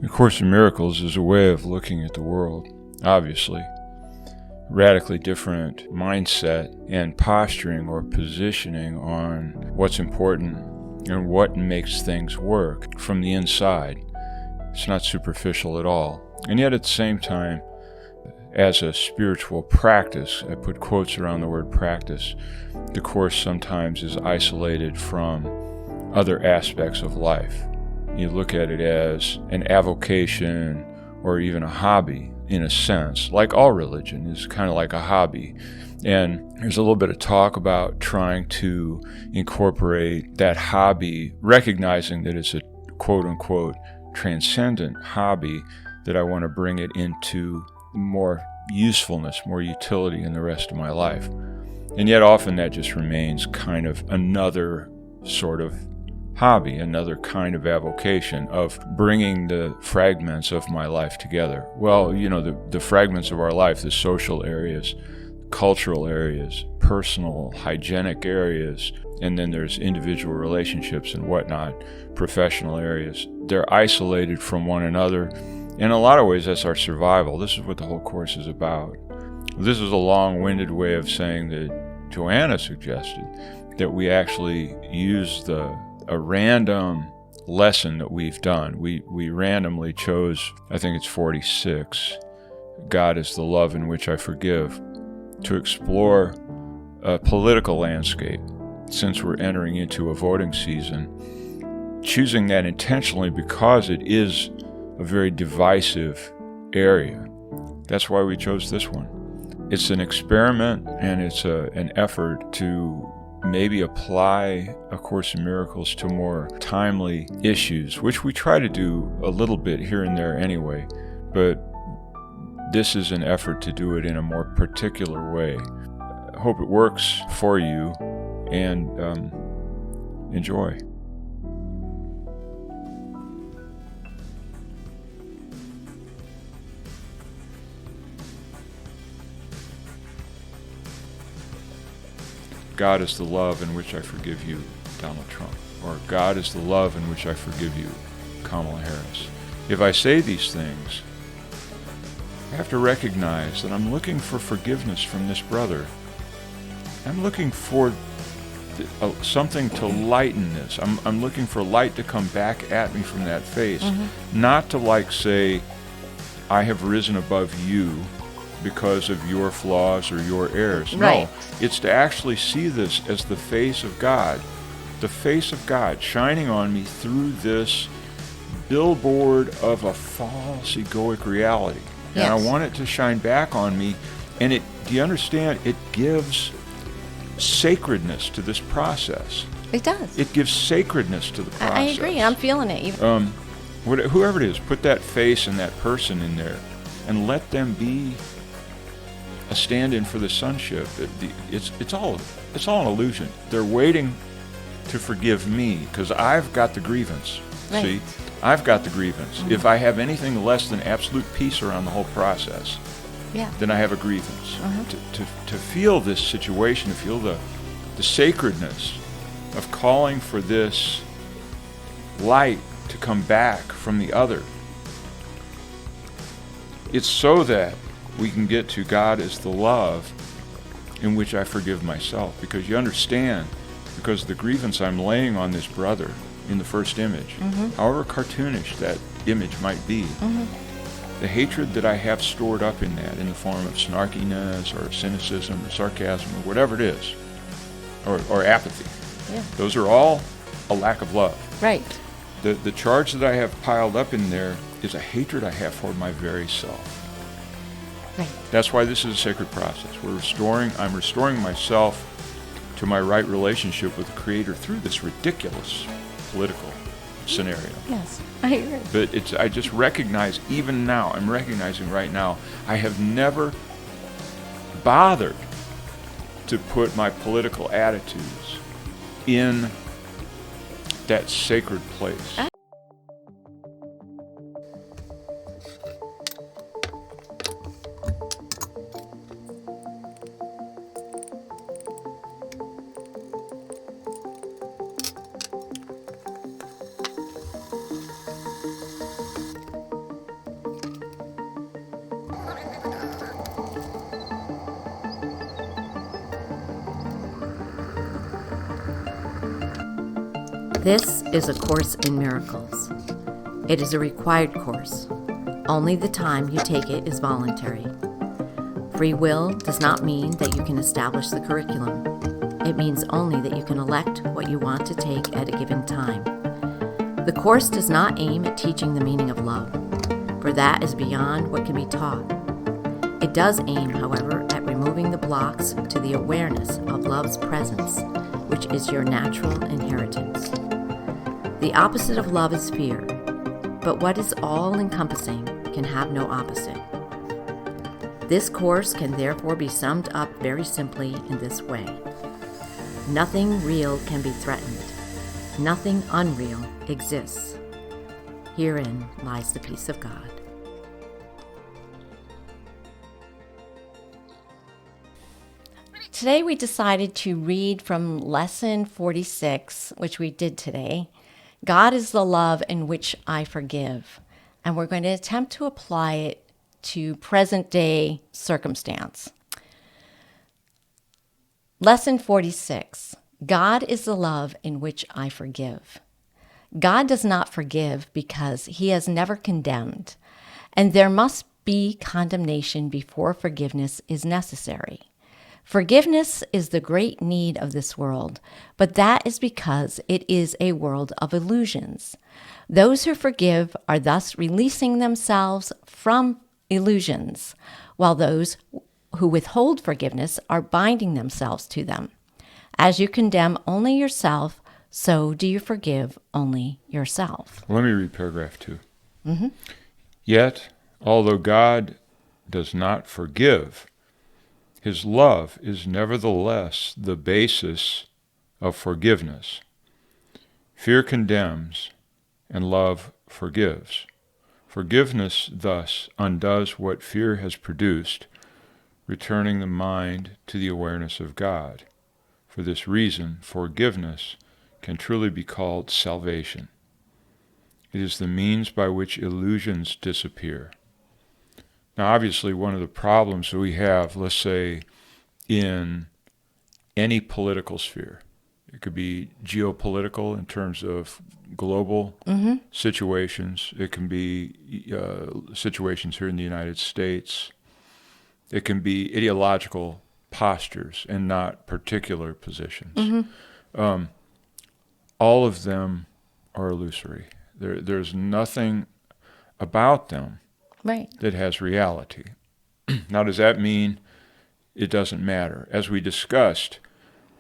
A Course in Miracles is a way of looking at the world, obviously. Radically different mindset and posturing or positioning on what's important and what makes things work from the inside. It's not superficial at all. And yet at the same time, as a spiritual practice, I put quotes around the word practice, the Course sometimes is isolated from other aspects of life. You look at it as an avocation or even a hobby in a sense, like all religion is kind of like a hobby. And there's a little bit of talk about trying to incorporate that hobby, recognizing that it's a quote-unquote transcendent hobby, that I want to bring it into more usefulness, more utility in the rest of my life. And yet often that just remains kind of another sort of hobby, another kind of avocation of bringing the fragments of my life together. Well, you know, the fragments of our life, the social areas, cultural areas, personal, hygienic areas, and then there's individual relationships and whatnot, professional areas. They're isolated from one another. In a lot of ways, that's our survival. This is what the whole Course is about. This is a long-winded way of saying that Gehenna suggested that we actually use a random lesson that we've done. We randomly chose, I think it's 46, God is the love in which I forgive, to explore a political landscape. Since we're entering into a voting season, choosing that intentionally because it is a very divisive area. That's why we chose this one. It's an experiment, and it's an effort to maybe apply A Course in Miracles to more timely issues, which we try to do a little bit here and there anyway, but this is an effort to do it in a more particular way. I hope it works for you, and enjoy. God is the love in which I forgive you, Donald Trump. Or God is the love in which I forgive you, Kamala Harris. If I say these things, I have to recognize that I'm looking for forgiveness from this brother. I'm looking for something to lighten this. I'm looking for light to come back at me from that face. Not to say, I have risen above you because of your flaws or your errors. Right. No, it's to actually see this as the face of God shining on me through this billboard of a false egoic reality. Yes. And I want it to shine back on me, and do you understand, it gives sacredness to this process. It does. It gives sacredness to the process. I agree, and I'm feeling it. Whoever it is, put that face and that person in there, and let them be a stand-in for the sonship. It's all an illusion. They're waiting to forgive me because I've got the grievance. Right. See, I've got the grievance. If I have anything less than absolute peace around the whole process, then I have a grievance. To feel this situation, to feel the sacredness of calling for this light to come back from the other. It's so that we can get to God as the love in which I forgive myself. Because you understand, because of the grievance I'm laying on this brother in the first image, however cartoonish that image might be, the hatred that I have stored up in that in the form of snarkiness or cynicism or sarcasm or whatever it is, or apathy, those are all a lack of love. Right. The charge that I have piled up in there is a hatred I have for my very self. Right. That's why this is a sacred process. I'm restoring myself to my right relationship with the Creator through this ridiculous political scenario. Yes, I agree. But I just recognize, even now, I'm recognizing right now, I have never bothered to put my political attitudes in that sacred place. This is a course in miracles. It is a required course. Only the time you take it is voluntary. Free will does not mean that you can establish the curriculum. It means only that you can elect what you want to take at a given time. The course does not aim at teaching the meaning of love, for that is beyond what can be taught. It does aim, however, at removing the blocks to the awareness of love's presence, which is your natural inheritance. The opposite of love is fear, but what is all-encompassing can have no opposite. This course can therefore be summed up very simply in this way. Nothing real can be threatened. Nothing unreal exists. Herein lies the peace of God. Today we decided to read from lesson 46, which we did today. God is the love in which I forgive. And we're going to attempt to apply it to present day circumstance. Lesson 46. God is the love in which I forgive. God does not forgive because he has never condemned, and there must be condemnation before forgiveness is necessary. Forgiveness is the great need of this world, but that is because it is a world of illusions. Those who forgive are thus releasing themselves from illusions, while those who withhold forgiveness are binding themselves to them. As you condemn only yourself, so do you forgive only yourself. Let me read paragraph 2. Yet, although God does not forgive, his love is nevertheless the basis of forgiveness. Fear condemns, and love forgives. Forgiveness thus undoes what fear has produced, returning the mind to the awareness of God. For this reason, forgiveness can truly be called salvation. It is the means by which illusions disappear. Now, obviously, one of the problems that we have, let's say, in any political sphere, it could be geopolitical in terms of global situations. It can be situations here in the United States. It can be ideological postures and not particular positions. All of them are illusory. There's nothing about them that has reality. Now, does that mean it doesn't matter? As we discussed,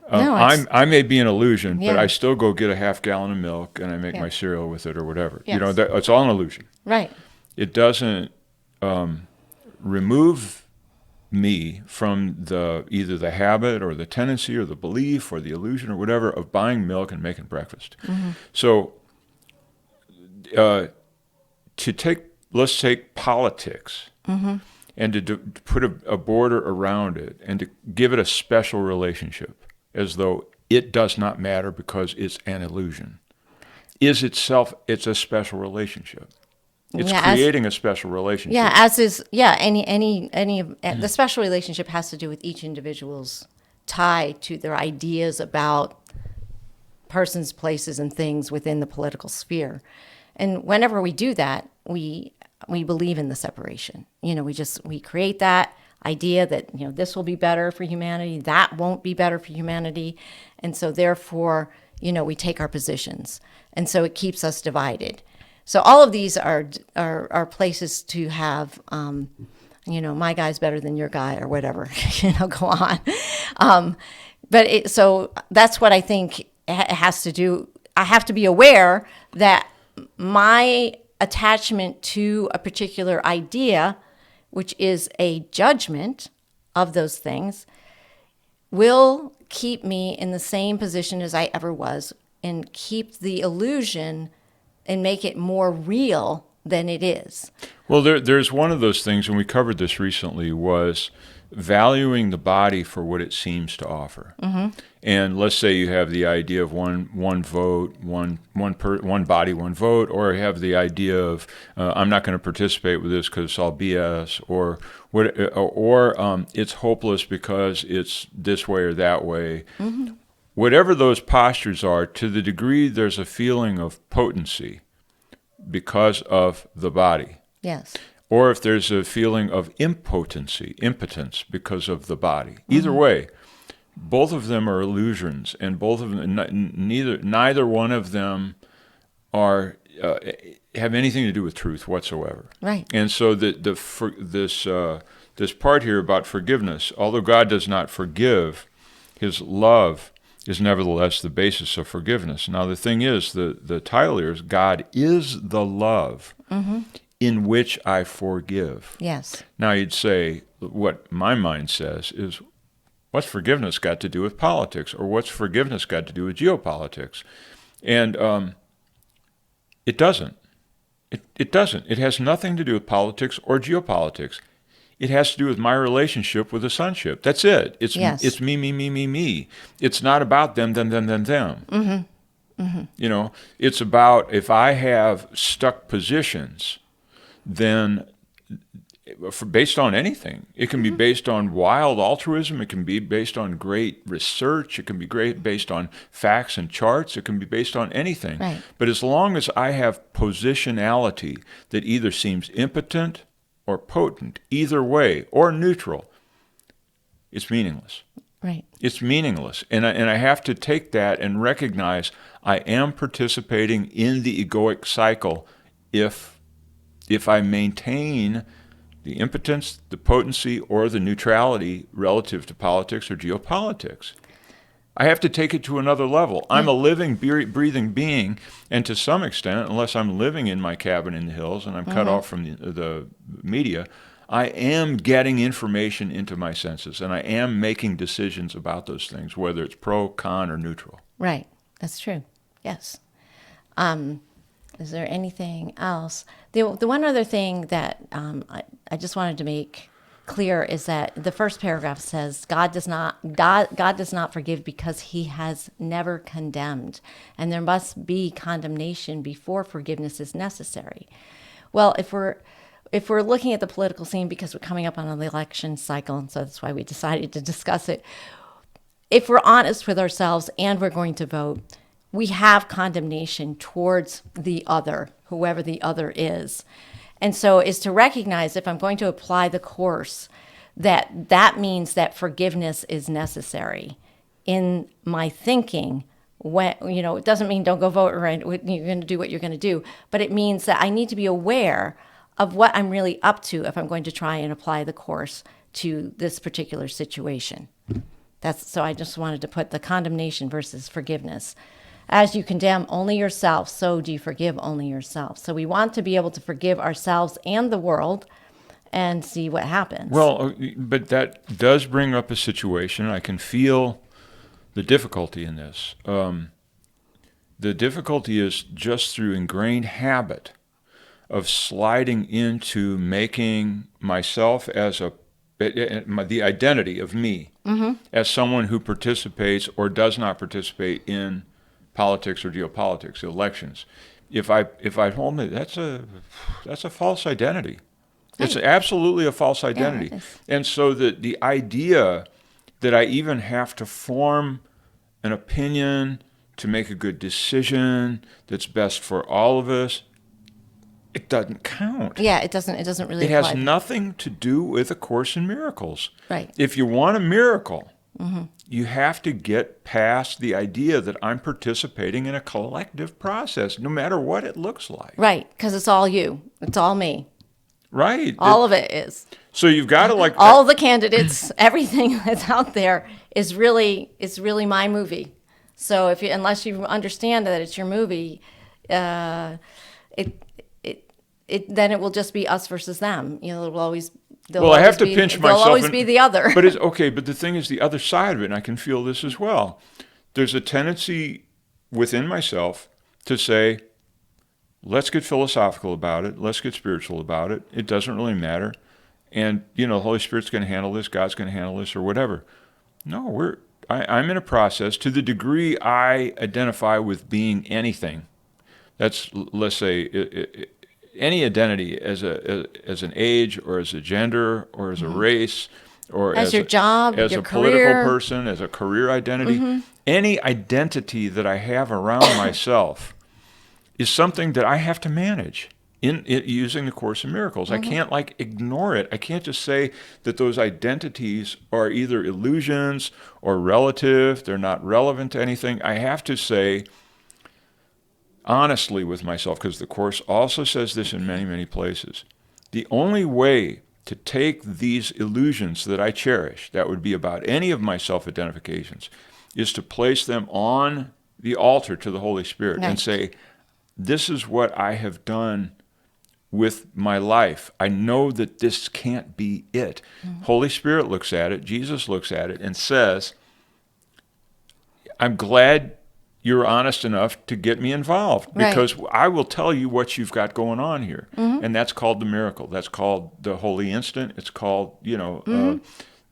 I may be an illusion, but I still go get a half gallon of milk and I make my cereal with it or whatever. Yes. It's all an illusion. Right. It doesn't remove me from either the habit or the tendency or the belief or the illusion or whatever of buying milk and making breakfast. So let's take politics and to put a border around it and to give it a special relationship as though it does not matter because it's an illusion. Is itself, it's a special relationship. It's creating a special relationship. The special relationship has to do with each individual's tie to their ideas about persons, places, and things within the political sphere. And whenever we do that, we believe in the separation. We create that idea that, this will be better for humanity, that won't be better for humanity. And so therefore, we take our positions. And so it keeps us divided. So all of these are places to have, my guy's better than your guy or whatever, go on. So that's what I think it has to do. I have to be aware that my attachment to a particular idea, which is a judgment of those things, will keep me in the same position as I ever was and keep the illusion and make it more real than it is. Well, there's one of those things, and we covered this recently, was valuing the body for what it seems to offer. And let's say you have the idea of one vote, one body, one vote, or you have the idea of I'm not going to participate with this because it's all BS, or it's hopeless because it's this way or that way. whatever those postures are, to the degree there's a feeling of potency because of the body, Yes. or if there's a feeling of impotence because of the body. Either way, both of them are illusions, and both of them, neither one of them are have anything to do with truth whatsoever. Right. And so this part here about forgiveness, although God does not forgive, His love is nevertheless the basis of forgiveness. Now the thing is, the title here is God is the love in which I forgive. Yes. Now you'd say, what my mind says is, what's forgiveness got to do with politics, or what's forgiveness got to do with geopolitics? And it doesn't. It doesn't. It has nothing to do with politics or geopolitics. It has to do with my relationship with the sonship. That's it. It's me. It's not about them. You know, it's about, if I have stuck positions, then based on anything. It can be based on wild altruism. It can be based on great research. It can be based on facts and charts. It can be based on anything. Right. But as long as I have positionality that either seems impotent or potent, either way, or neutral, it's meaningless. Right. It's meaningless. And I have to take that and recognize I am participating in the egoic cycle if I maintain the impotence, the potency, or the neutrality relative to politics or geopolitics. I have to take it to another level. I'm a living, breathing being, and to some extent, unless I'm living in my cabin in the hills and I'm cut off from the media, I am getting information into my senses, and I am making decisions about those things, whether it's pro, con, or neutral. Right. That's true. Yes. Is there anything else? The one other thing that I just wanted to make clear is that the first paragraph says God does not forgive because He has never condemned, and there must be condemnation before forgiveness is necessary. Well, if we're looking at the political scene, because we're coming up on the election cycle, and so that's why we decided to discuss it. If we're honest with ourselves and we're going to vote, we have condemnation towards the other, whoever the other is. And so is to recognize, if I'm going to apply the course, that means that forgiveness is necessary in my thinking. When, it doesn't mean don't go vote, right? You're going to do what you're going to do, but it means that I need to be aware of what I'm really up to if I'm going to try and apply the course to this particular situation. So I just wanted to put the condemnation versus forgiveness. As you condemn only yourself, so do you forgive only yourself. So we want to be able to forgive ourselves and the world and see what happens. Well, but that does bring up a situation. I can feel the difficulty in this. The difficulty is just through ingrained habit of sliding into making myself as the identity of me as someone who participates or does not participate in politics or geopolitics, elections. If I hold me, that's a false identity. It's absolutely a false identity. Yeah, and so the idea that I even have to form an opinion to make a good decision that's best for all of us, it doesn't count. Yeah, it doesn't really It apply. has nothing to do with A Course in Miracles. Right. If you want a miracle, you have to get past the idea that I'm participating in a collective process, no matter what it looks like. Right, because it's all you. It's all me. Right. All of it is. So you've got to all the candidates, everything that's out there is really my movie. So unless you understand that it's your movie, then it will just be us versus them. It will always. Well, I have to pinch myself. There'll always be the other. But it's okay. But the thing is, the other side of it, and I can feel this as well. There's a tendency within myself to say, let's get philosophical about it. Let's get spiritual about it. It doesn't really matter. And, the Holy Spirit's going to handle this. God's going to handle this, or whatever. No, I'm in a process. To the degree I identify with being anything, that's, let's say, any identity as an age or as a gender or as a race or as your job, as your a career. political person, as a career identity. Any identity that I have around myself is something that I have to manage in it, using the Course in Miracles. I can't ignore it. I can't just say that those identities are either illusions or relative. They're not relevant to anything. I have to say honestly with myself, because the Course also says this in many, many places. The only way to take these illusions that I cherish, that would be about any of my self-identifications, is to place them on the altar to the Holy Spirit and say, this is what I have done with my life. I know that this can't be it. Holy Spirit looks at it, Jesus looks at it, and says, I'm glad you're honest enough to get me involved, because I will tell you what you've got going on here. And that's called the miracle. That's called the holy instant. It's called,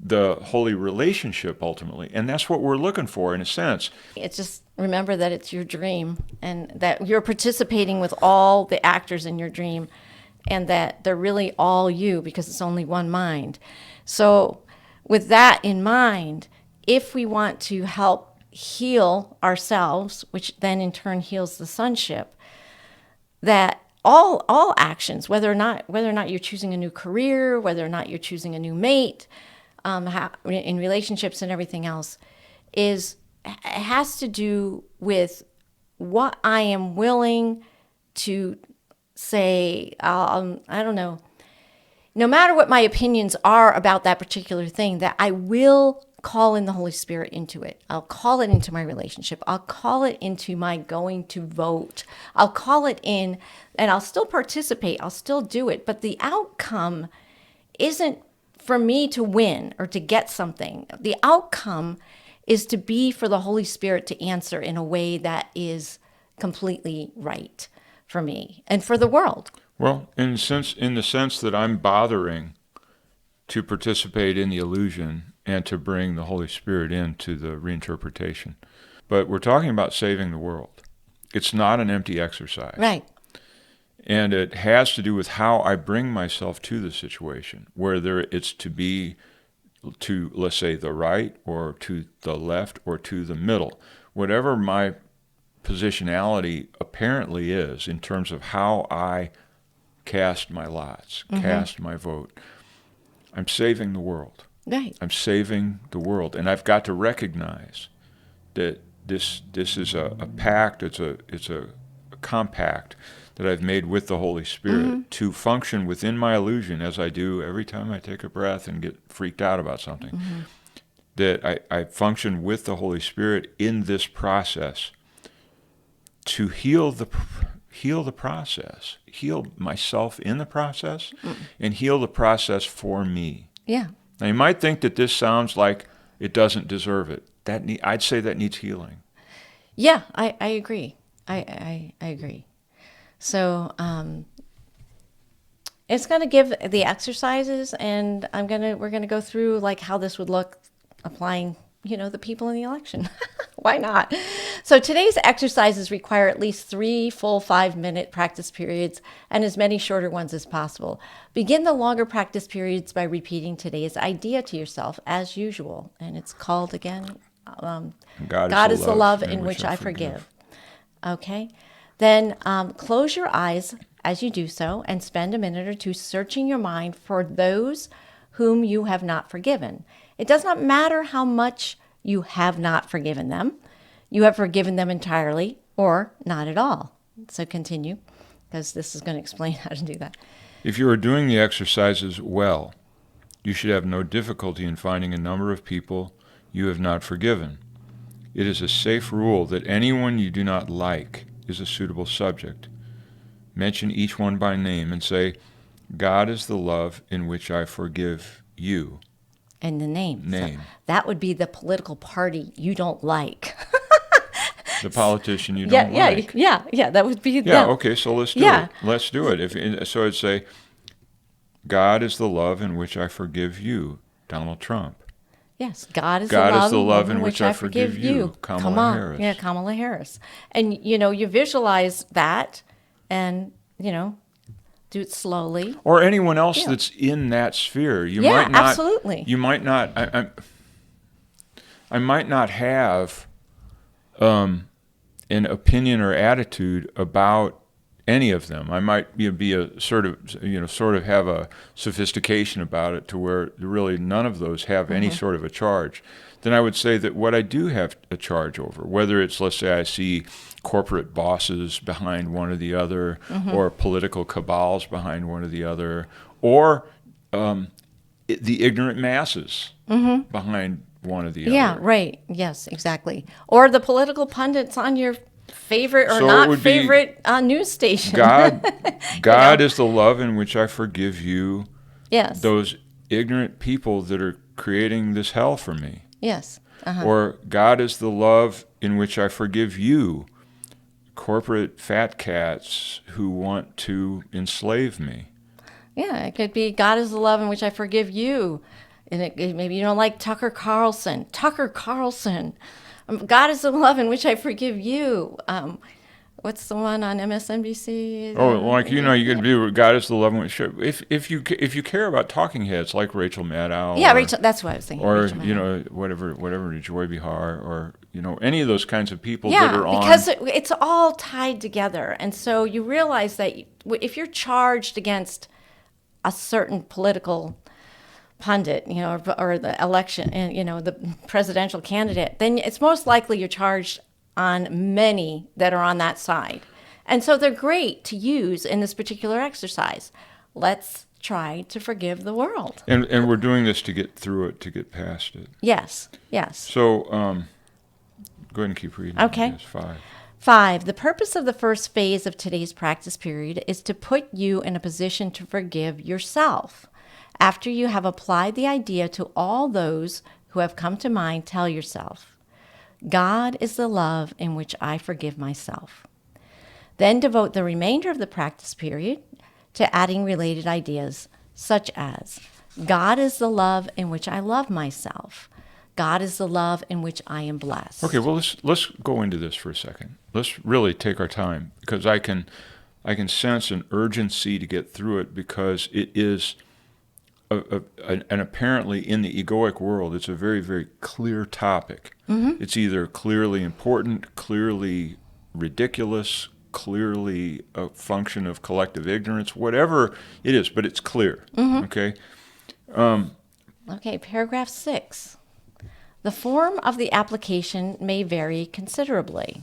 the holy relationship ultimately. And that's what we're looking for in a sense. It's just remember that it's your dream and that you're participating with all the actors in your dream and that they're really all you because it's only one mind. So with that in mind, if we want to help heal ourselves, which then in turn heals the sonship, that all actions, whether or not you're choosing a new career, whether or not you're choosing a new mate, in relationships and everything else, has to do with what I am willing to say. I don't know. No matter what my opinions are about that particular thing, that I will call in the Holy Spirit into it. I'll call it into my relationship. I'll call it into my going to vote. I'll call it in, and I'll still participate. I'll still do it. But the outcome isn't for me to win or to get something. The outcome is to be for the Holy Spirit to answer in a way that is completely right for me and for the world. Well, in the sense that I'm bothering to participate in the illusion and to bring the Holy Spirit into the reinterpretation. But we're talking about saving the world. It's not an empty exercise. Right. And it has to do with how I bring myself to the situation, whether it's to be to, let's say, the right or to the left or to the middle. Whatever my positionality apparently is in terms of how I cast my lots, cast my vote, I'm saving the world. Right. I'm saving the world. And I've got to recognize that this is a pact, it's a compact that I've made with the Holy Spirit to function within my illusion, as I do every time I take a breath and get freaked out about something, that I function with the Holy Spirit in this process to heal the process, heal myself in the process, and heal the process for me. Yeah. Now, you might think that this sounds like it doesn't deserve it. I'd say that needs healing. Yeah, I agree. I agree. So it's going to give the exercises, and we're going to go through like how this would look applying, the people in the election. Why not? So today's exercises require at least 3 full 5-minute practice periods and as many shorter ones as possible. Begin the longer practice periods by repeating today's idea to yourself as usual. And it's called again, God is the love in which I forgive. Okay. Then close your eyes as you do so and spend a minute or two searching your mind for those whom you have not forgiven. It does not matter how much you have not forgiven them. You have forgiven them entirely or not at all. So continue, because this is going to explain how to do that. If you are doing the exercises well, you should have no difficulty in finding a number of people you have not forgiven. It is a safe rule that anyone you do not like is a suitable subject. Mention each one by name and say, God is the love in which I forgive you. And the name. Name. So that would be the political party you don't like. The politician you don't like. Yeah, that would be. Yeah, okay, so let's do it. Let's do it. So I'd say, God is the love in which I forgive you, Donald Trump. Yes, God is the love in which I forgive you, Kamala Harris. Yeah, Kamala Harris. And, you visualize that and, do it slowly. Or anyone else that's in that sphere. You might not, absolutely. You might not, I might not have an opinion or attitude about any of them. I might be a sort of have a sophistication about it to where really none of those have any sort of a charge. Then I would say that what I do have a charge over, whether it's, let's say I see corporate bosses behind one or the other, or political cabals behind one or the other, or the ignorant masses behind one or the other. Yeah, right. Yes, exactly. Or the political pundits on your favorite or So it not would be favorite news station. God is the love in which I forgive you. Yes. Those ignorant people that are creating this hell for me. Yes. Or God is the love in which I forgive you, corporate fat cats who want to enslave me. Yeah, it could be God is the love in which I forgive you. And maybe you don't like Tucker Carlson. God is the love in which I forgive you. What's the one on MSNBC? Oh, like you could be God is the love in which if you care about talking heads like Rachel Maddow. Yeah, Rachel. That's what I was thinking. Or Rachel whatever Joy Behar, or any of those kinds of people yeah, that are on. because it's all tied together, and so you realize that if you're charged against a certain political pundit, or the election, and the presidential candidate, then it's most likely you're charged on many that are on that side. And so they're great to use in this particular exercise. Let's try to forgive the world. And we're doing this to get through it, to get past it. Yes. So go ahead and keep reading. Okay. 5. The purpose of the first phase of today's practice period is to put you in a position to forgive yourself. After you have applied the idea to all those who have come to mind, tell yourself, God is the love in which I forgive myself. Then devote the remainder of the practice period to adding related ideas, such as, God is the love in which I love myself. God is the love in which I am blessed. Okay, well, let's go into this for a second. Let's really take our time, because I can sense an urgency to get through it, because it is and apparently in the egoic world, it's a very, very clear topic. It's either clearly important, clearly ridiculous, clearly a function of collective ignorance, whatever it is, but it's clear. Okay? Okay, paragraph 6. The form of the application may vary considerably,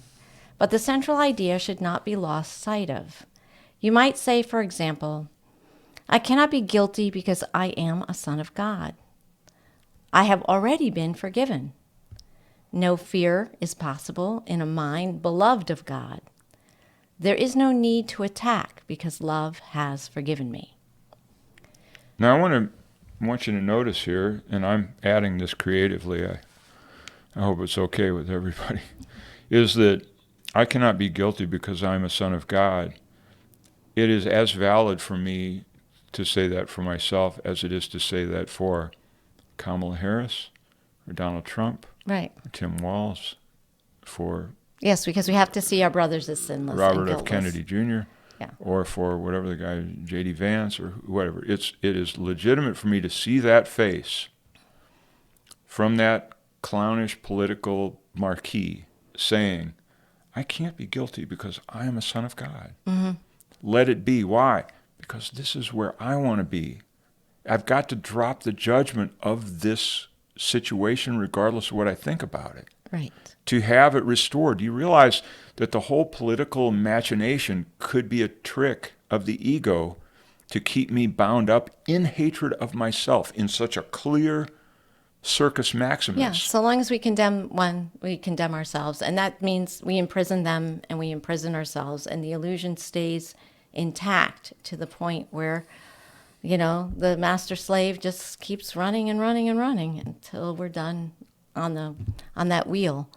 but the central idea should not be lost sight of. You might say, for example, I cannot be guilty because I am a son of God. I have already been forgiven. No fear is possible in a mind beloved of God. There is no need to attack because love has forgiven me. Now I want you to notice here, and I'm adding this creatively, I hope it's okay with everybody, is that I cannot be guilty because I'm a son of God. It is as valid for me to say that for myself as it is to say that for Kamala Harris, or Donald Trump, right, or Tim Walz, for yes, because we have to see our brothers as sinless, Robert and F. Kennedy Jr., yeah, or for whatever the guy, J.D. Vance, or whatever. It is legitimate for me to see that face from that clownish political marquee saying, I can't be guilty because I am a son of God. Let it be. Why? Because this is where I want to be. I've got to drop the judgment of this situation regardless of what I think about it. right. To have it restored. Do you realize that the whole political machination could be a trick of the ego to keep me bound up in hatred of myself in such a clear circus maximus? Yeah, so long as we condemn one, we condemn ourselves. And that means we imprison them and we imprison ourselves. And the illusion stays intact to the point where, the master slave just keeps running and running and running until we're done on that wheel.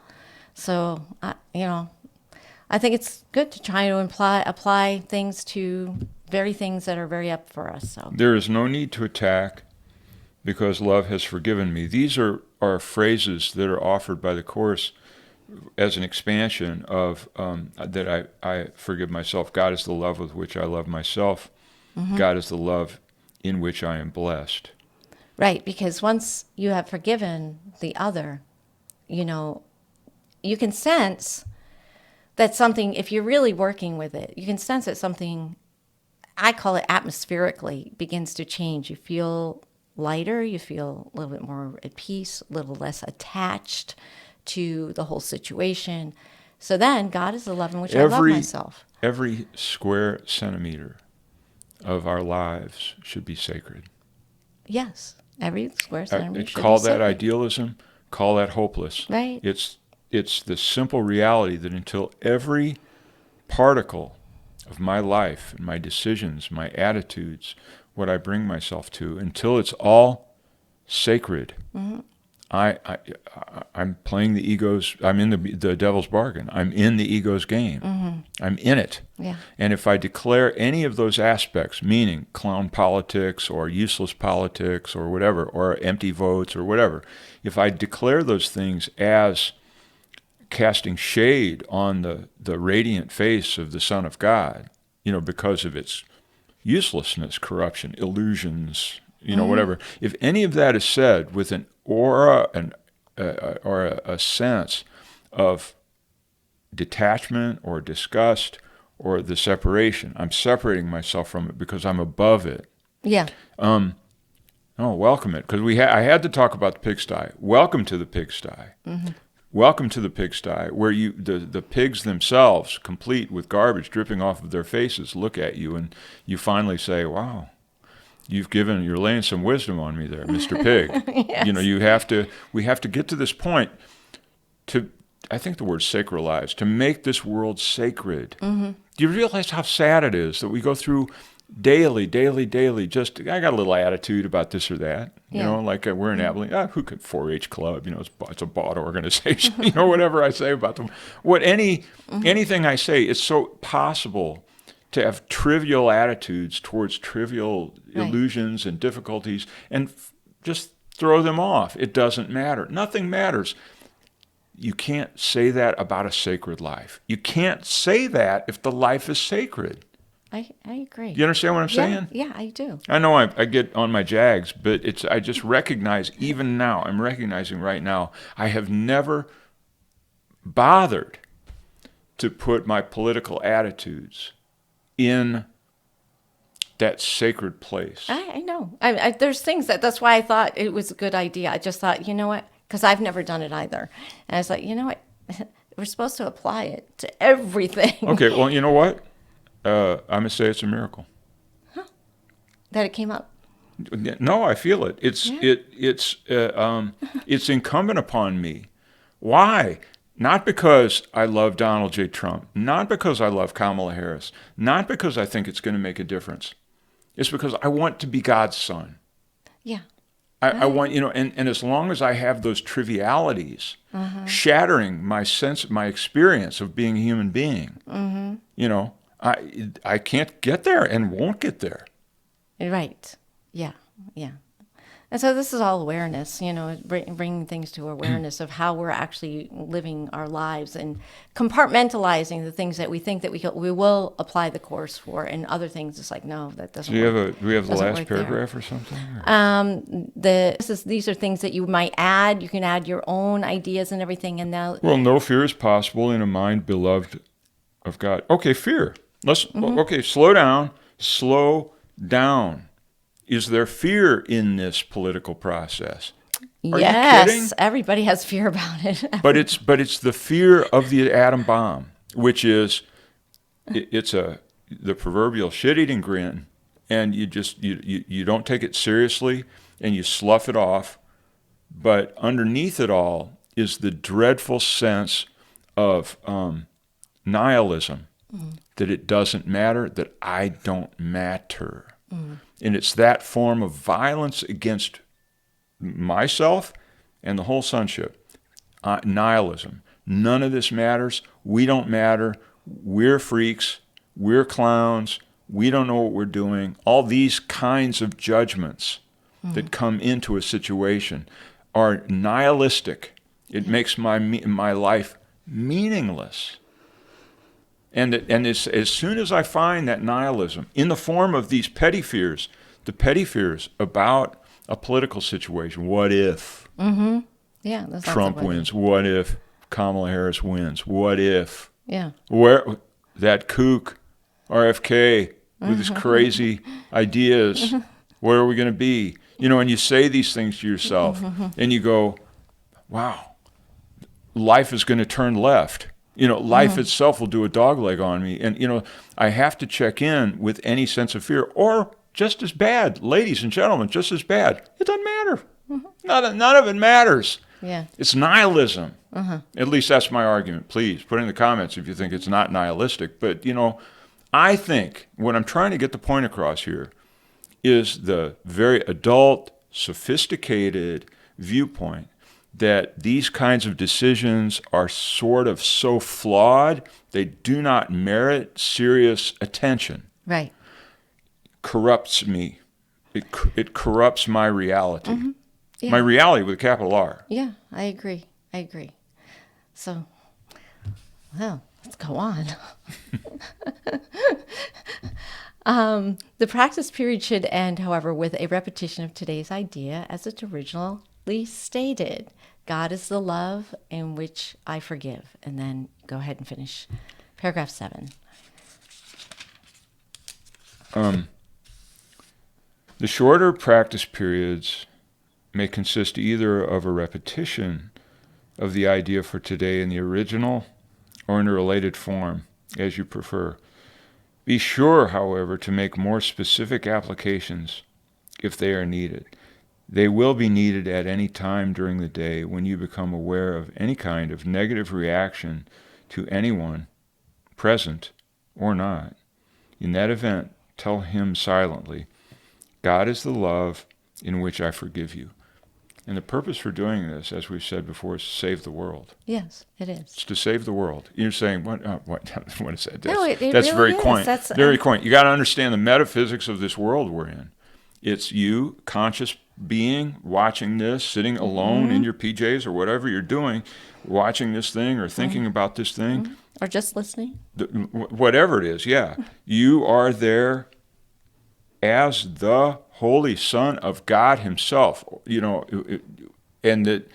So, I think it's good to try to apply things to very things that are very up for us. So there is no need to attack because love has forgiven me. These are phrases that are offered by the Course as an expansion of that I forgive myself. God is the love with which I love myself. God is the love in which I am blessed. Right, because once you have forgiven the other, you can sense that something, if you're really working with it, you can sense that something, I call it atmospherically, begins to change. You feel lighter, you feel a little bit more at peace, a little less attached to the whole situation. So then God is the love in which I love myself. Every square centimeter of our lives should be sacred. Yes, every square centimeter should Call be that sacred. idealism, call that hopeless. Right. It's the simple reality that until every particle of my life and my decisions, my attitudes, what I bring myself to, until it's all sacred, I'm playing the ego's, I'm in the devil's bargain. I'm in the ego's game. I'm in it. Yeah. And if I declare any of those aspects, meaning clown politics or useless politics or whatever, or empty votes or whatever, if I declare those things as casting shade on the radiant face of the Son of God, because of its uselessness, corruption, illusions, whatever. If any of that is said with an aura or a sense of detachment or disgust or the separation, I'm separating myself from it because I'm above it. Yeah. Welcome it, because I had to talk about the pigsty. Welcome to the pigsty. Welcome to the pigsty, where the pigs themselves, complete with garbage dripping off of their faces, look at you and you finally say, "Wow, you're laying some wisdom on me there, Mr. Pig." Yes. We have to get to this point to, I think the word sacralize, to make this world sacred. Do you realize how sad it is that we go through daily, just, I got a little attitude about this or that, like we're in Abilene, who could 4-H club, it's a bought organization, whatever I say about them. Anything I say, it's so possible to have trivial attitudes towards trivial illusions and difficulties and just throw them off. It doesn't matter. Nothing matters. You can't say that about a sacred life. You can't say that if the life is sacred. I agree. You understand what I'm saying? Yeah, I do. I know I get on my jags, but I just recognize, even now, I'm recognizing right now, I have never bothered to put my political attitudes in that sacred place. I know. There's things that's why I thought it was a good idea. I just thought, you know what? Because I've never done it either. And I was like, you know what? We're supposed to apply it to everything. Okay, well, you know what? I'm going to say it's a miracle. That it came up. No, I feel it. It's incumbent upon me. Why? Not because I love Donald J. Trump, not because I love Kamala Harris, not because I think it's going to make a difference. It's because I want to be God's son. Yeah. I want, and as long as I have those trivialities shattering my experience of being a human being, I can't get there and won't get there. Right. Yeah. Yeah. And so this is all awareness, bringing things to awareness of how we're actually living our lives and compartmentalizing the things that we think that we will apply the course for, and other things it's like, no, that doesn't work. Do we have the last paragraph or something? These are things that you might add. You can add your own ideas and everything. And now, well, no fear is possible in a mind beloved of God. Okay, fear. Okay, slow down. Is there fear in this political process? Are you kidding? Everybody has fear about it. But it's the fear of the atom bomb, which is the proverbial shit-eating grin, and you don't take it seriously and you slough it off. But underneath it all is the dreadful sense of nihilism, that it doesn't matter, that I don't matter. And it's that form of violence against myself and the whole sonship. Nihilism. None of this matters. We don't matter. We're freaks. We're clowns. We don't know what we're doing. All these kinds of judgments that come into a situation are nihilistic. It makes my life meaningless. And as soon as I find that nihilism in the form of these petty fears, the petty fears about a political situation, what if Yeah, Trump wins? What if Kamala Harris wins? What if? Yeah. Where that kook, RFK, with his crazy ideas, where are we going to be? And you say these things to yourself, and you go, wow, life is going to turn left. Life itself will do a dogleg on me. And, I have to check in with any sense of fear, or just as bad, ladies and gentlemen, just as bad. It doesn't matter. None of it matters. Yeah. It's nihilism. At least that's my argument. Please put in the comments if you think it's not nihilistic. But, I think what I'm trying to get the point across here is the very adult, sophisticated viewpoint that these kinds of decisions are sort of so flawed, they do not merit serious attention. Right. Corrupts me. It corrupts my reality. Yeah. My reality with a capital R. Yeah, I agree. So, well, let's go on. The practice period should end, however, with a repetition of today's idea as it originally stated. God is the love in which I forgive. And then go ahead and finish paragraph 7. The shorter practice periods may consist either of a repetition of the idea for today in the original or in a related form, as you prefer. Be sure, however, to make more specific applications if they are needed. They will be needed at any time during the day when you become aware of any kind of negative reaction to anyone, present or not. In that event, tell him silently, God is the love in which I forgive you. And the purpose for doing this, as we've said before, is to save the world. Yes, it is. It's to save the world. You're saying, what is that? No, it that's really very is. quaint. That's, very quaint. You got to understand the metaphysics of this world we're in. It's you, conscious being, watching this, sitting alone in your PJs or whatever you're doing, watching this thing or thinking about this thing. Or just listening. Whatever it is, yeah. You are there as the Holy Son of God himself, and that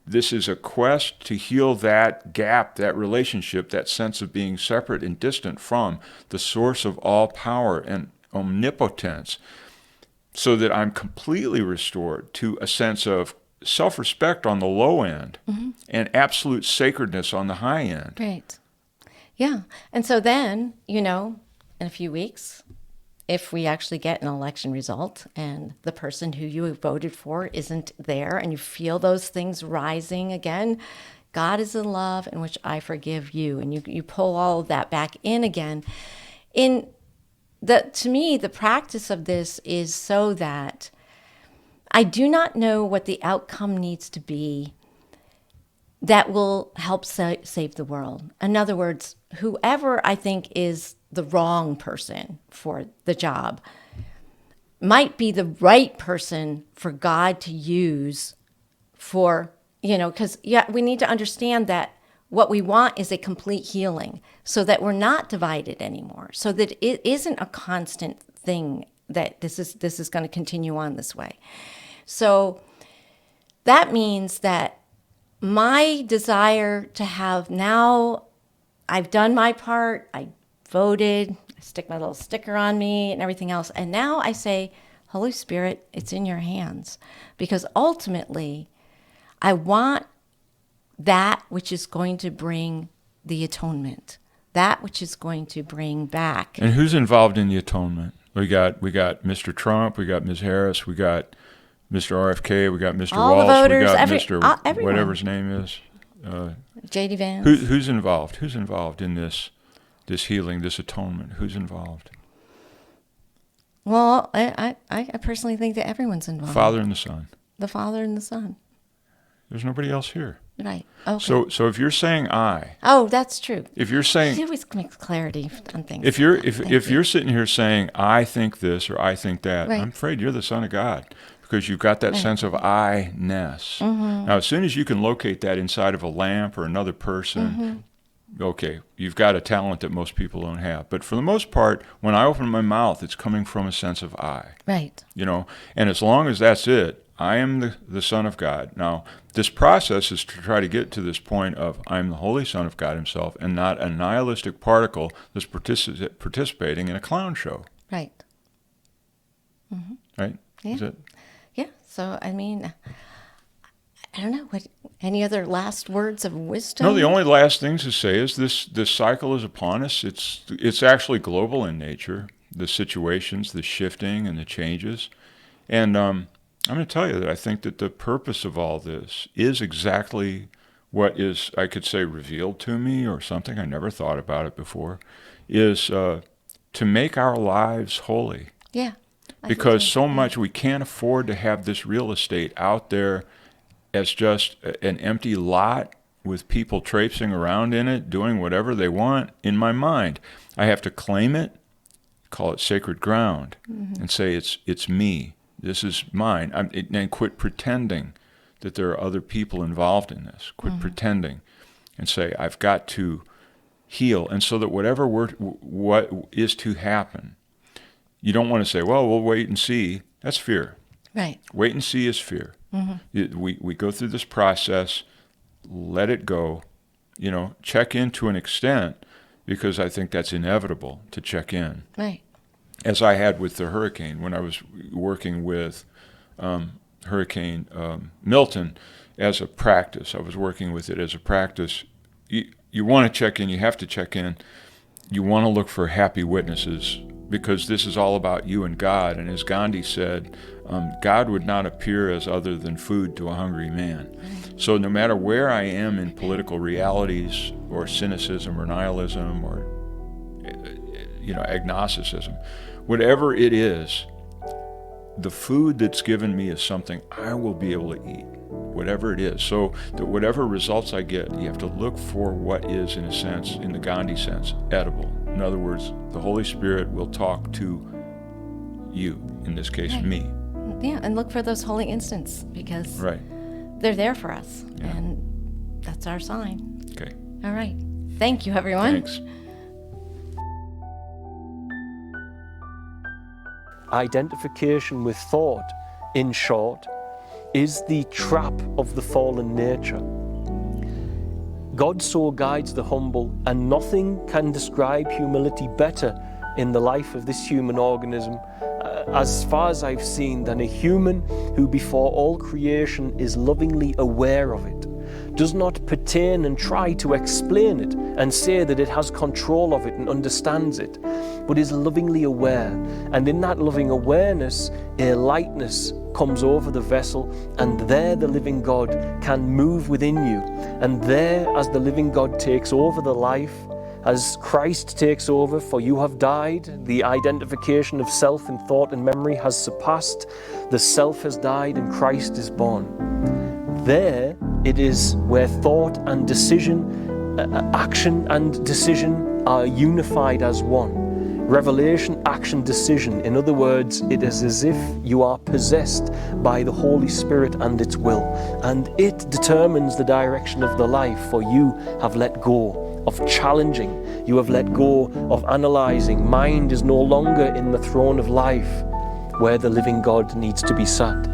this is a quest to heal that gap, that relationship, that sense of being separate and distant from the source of all power and omnipotence, so that I'm completely restored to a sense of self-respect on the low end and absolute sacredness on the high end. Right. Yeah. And so then, in a few weeks, if we actually get an election result and the person who you voted for isn't there and you feel those things rising again, God is the love in which I forgive you. And you pull all of that back in again. To me, the practice of this is so that I do not know what the outcome needs to be that will help save the world. In other words, whoever I think is the wrong person for the job might be the right person for God to use for, because we need to understand that what we want is a complete healing so that we're not divided anymore, so that it isn't a constant thing that this is going to continue on this way. So that means that my desire to have now, I've done my part, I voted, I stick my little sticker on me and everything else. And now I say, Holy Spirit, it's in your hands. Because ultimately, I want that which is going to bring the atonement, that which is going to bring back. And who's involved in the atonement? We got Mr. Trump, we got Ms. Harris, we got Mr. RFK, we got Mr. All Walsh, the voters, we got Mr. everyone. Whatever his name is. J.D. Vance. Who's involved? Who's involved in this healing, this atonement? Who's involved? Well, I personally think that everyone's involved. Father and the Son. The Father and the Son. There's nobody else here. Right. Okay. So if you're saying I. Oh, that's true. If you're saying. It always makes clarity on things. If you're sitting here saying I think this or I think that, right. I'm afraid you're the Son of God, because you've got that sense of I-ness. Now, as soon as you can locate that inside of a lamp or another person, okay, you've got a talent that most people don't have. But for the most part, when I open my mouth, it's coming from a sense of I. Right. And as long as that's it, I am the Son of God. Now, this process is to try to get to this point of I am the Holy Son of God himself and not a nihilistic particle that's participating in a clown show. Right. Right? Yeah. Is it? Yeah. So, I mean, I don't know. Any other last words of wisdom? No, the only last thing to say is this cycle is upon us. It's actually global in nature, the situations, the shifting and the changes. And I'm going to tell you that I think that the purpose of all this is exactly what is, I could say, revealed to me, or something I never thought about it before, is to make our lives holy. Yeah. Because so much we can't afford to have this real estate out there as just an empty lot with people traipsing around in it, doing whatever they want. In my mind, I have to claim it, call it sacred ground, and say it's me. This is mine. And quit pretending that there are other people involved in this. Quit pretending, and say I've got to heal. And so that what is to happen, you don't want to say, well, we'll wait and see. That's fear. Right. Wait and see is fear. We go through this process, let it go, check in to an extent, because I think that's inevitable to check in. Right. As I had with the hurricane, when I was working with Hurricane Milton as a practice. I was working with it as a practice. You want to check in, you have to check in. You want to look for happy witnesses, because this is all about you and God. And as Gandhi said, God would not appear as other than food to a hungry man. So no matter where I am in political realities, or cynicism, or nihilism, or agnosticism, whatever it is, the food that's given me is something I will be able to eat, whatever it is. So that whatever results I get, you have to look for what is, in a sense, in the Gandhi sense, edible. In other words, the Holy Spirit will talk to you, in this case, me. Yeah, and look for those holy instants, because they're there for us, and that's our sign. Okay. All right. Thank you, everyone. Thanks. Identification with thought, in short, is the trap of the fallen nature. God so guides the humble, and nothing can describe humility better in the life of this human organism, as far as I've seen, than a human who before all creation is lovingly aware of it, does not pertain and try to explain it and say that it has control of it and understands it, but is lovingly aware. And in that loving awareness, a lightness comes over the vessel, and there the living God can move within you. And there, as the living God takes over the life, as Christ takes over, for you have died, the identification of self in thought and memory has surpassed, the self has died and Christ is born. There it is where thought and decision, action and decision are unified as one. Revelation, action, decision. In other words, it is as if you are possessed by the Holy Spirit and its will, and it determines the direction of the life, for you have let go of challenging, you have let go of analyzing. Mind is no longer in the throne of life, where the living God needs to be sat.